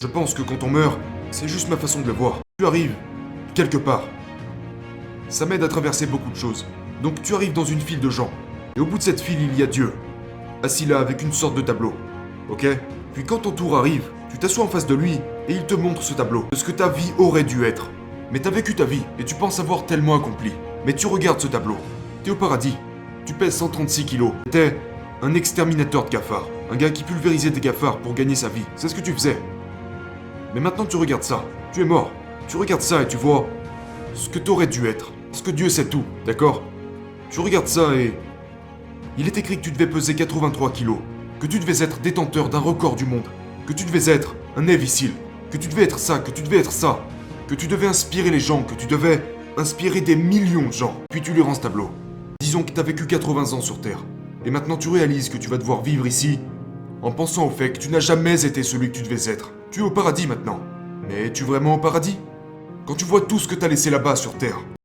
Je pense que quand on meurt, c'est juste ma façon de le voir. Tu arrives, quelque part. Ça m'aide à traverser beaucoup de choses. Donc tu arrives dans une file de gens. Et au bout de cette file, il y a Dieu. Assis là avec une sorte de tableau. Ok? Puis quand ton tour arrive, tu t'assois en face de lui et il te montre ce tableau. De ce que ta vie aurait dû être. Mais t'as vécu ta vie et tu penses avoir tellement accompli. Mais tu regardes ce tableau. T'es au paradis. Tu pèses 136 kilos. T'es un exterminateur de cafards. Un gars qui pulvérisait des cafards pour gagner sa vie. C'est ce que tu faisais. Mais maintenant tu regardes ça. Tu es mort. Tu regardes ça et tu vois ce que t'aurais dû être. Parce que Dieu sait tout, d'accord? Tu regardes ça et... Il est écrit que tu devais peser 83 kilos. Que tu devais être détenteur d'un record du monde. Que tu devais être un Navy Seal. Que tu devais être ça, que tu devais être ça. Que tu devais inspirer les gens, que tu devais inspirer des millions de gens. Puis tu lui rends ce tableau. Disons que t'as vécu 80 ans sur Terre. Et maintenant tu réalises que tu vas devoir vivre ici en pensant au fait que tu n'as jamais été celui que tu devais être. Tu es au paradis maintenant. Mais es-tu vraiment au paradis? Quand tu vois tout ce que t'as laissé là-bas sur Terre,